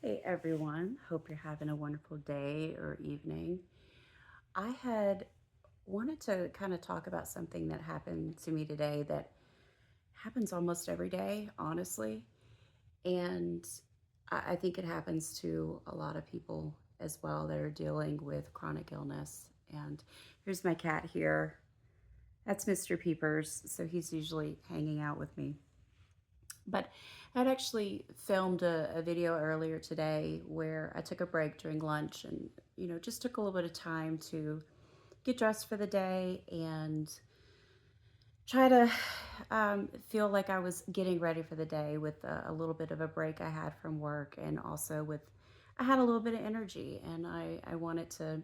Hey everyone, hope you're having a wonderful day or evening. I had wanted to kind of talk about something that happened to me today that happens almost every day, honestly. And I think it happens to a lot of people as well that are dealing with chronic illness. And here's my cat here. That's Mr. Peepers. So he's usually hanging out with me. But I'd actually filmed a video earlier today where I took a break during lunch and, just took a little bit of time to get dressed for the day and try to feel like I was getting ready for the day with a little bit of a break I had from work, and also I had a little bit of energy, and I wanted to,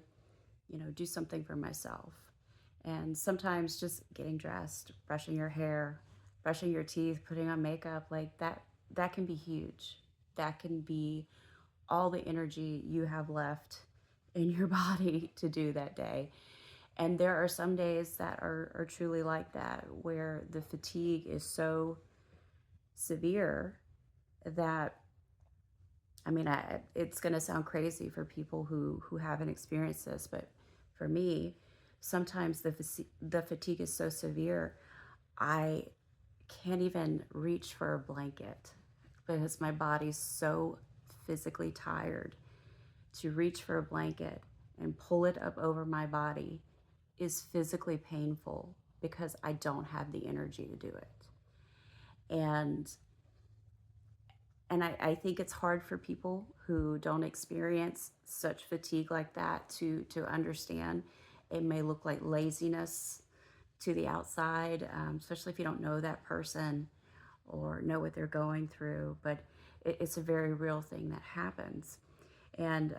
do something for myself. And sometimes just getting dressed, brushing your hair, brushing your teeth, putting on makeup, like that can be huge. That can be all the energy you have left in your body to do that day. And there are some days that are truly like that, where the fatigue is so severe that, it's going to sound crazy for people who haven't experienced this, but for me, sometimes the fatigue is so severe, I can't even reach for a blanket because my body's so physically tired. To reach for a blanket and pull it up over my body is physically painful because I don't have the energy to do it. And I think it's hard for people who don't experience such fatigue like that to understand. It may look like laziness to the outside, especially if you don't know that person or know what they're going through. But it's a very real thing that happens. And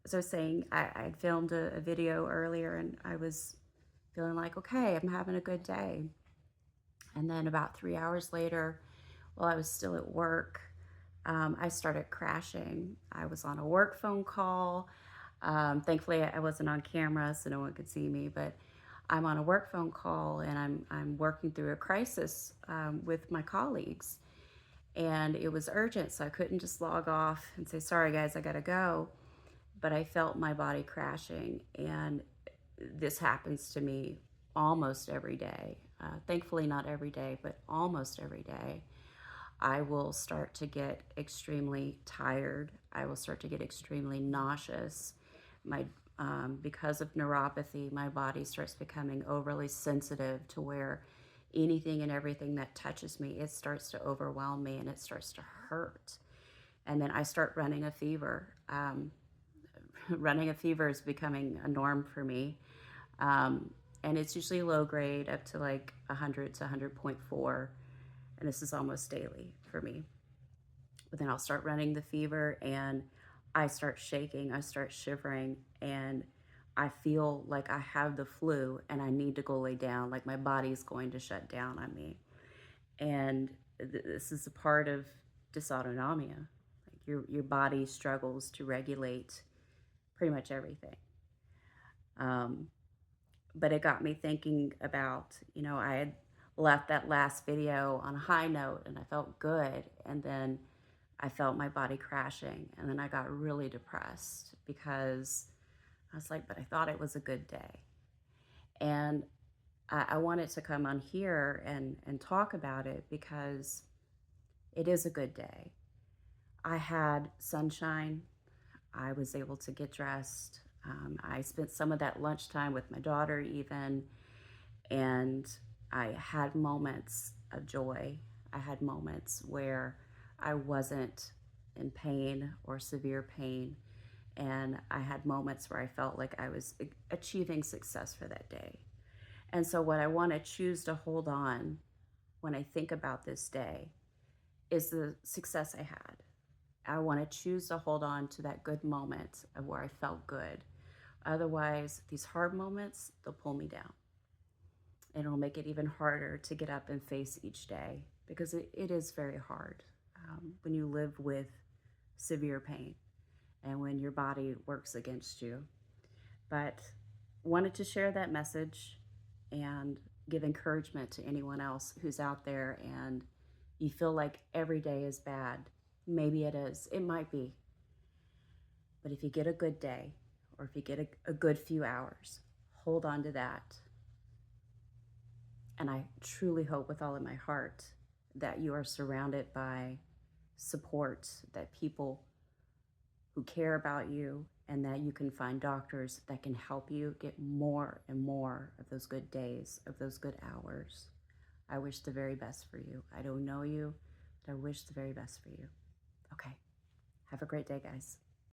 as I was saying, I filmed a video earlier, and I was feeling like, okay, I'm having a good day. And then about 3 hours later, while I was still at work, I started crashing. I was on a work phone call. Thankfully, I wasn't on camera, so no one could see me. But I'm on a work phone call, and I'm working through a crisis with my colleagues, and it was urgent, so I couldn't just log off and say, "Sorry, guys, I gotta go." But I felt my body crashing, and this happens to me almost every day. Thankfully, not every day, but almost every day. I will start to get extremely tired. I will start to get extremely nauseous. My Because of neuropathy, my body starts becoming overly sensitive to where anything and everything that touches me, it starts to overwhelm me and it starts to hurt. And then I start running a fever. Running a fever is becoming a norm for me. Um, and it's usually low grade up to like 100 to 100.4. And this is almost daily for me. But then I'll start running the fever and I start shaking, I start shivering, and I feel like I have the flu and I need to go lay down, like my body's going to shut down on me. And this is a part of dysautonomia. Like your body struggles to regulate pretty much everything. Um, but it got me thinking about, I had left that last video on a high note and I felt good. And then I felt my body crashing. And then I got really depressed because I was like, but I thought it was a good day. And I wanted to come on here and talk about it because it is a good day. I had sunshine. I was able to get dressed. I spent some of that lunchtime with my daughter, even, and I had moments of joy. I had moments where I wasn't in pain or severe pain. And I had moments where I felt like I was achieving success for that day. And so, what I want to choose to hold on when I think about this day is the success I had. I want to choose to hold on to that good moment of where I felt good. Otherwise, these hard moments, they'll pull me down. And it'll make it even harder to get up and face each day because it is very hard when you live with severe pain and when your body works against you. But wanted to share that message and give encouragement to anyone else who's out there and you feel like every day is bad. Maybe it is. It might be. But if you get a good day, or if you get a good few hours, hold on to that. And I truly hope with all of my heart that you are surrounded by support, that people who care about you, and that you can find doctors that can help you get more and more of those good days, of those good hours. I wish the very best for you. I don't know you, but I wish the very best for you. Okay. Have a great day, guys.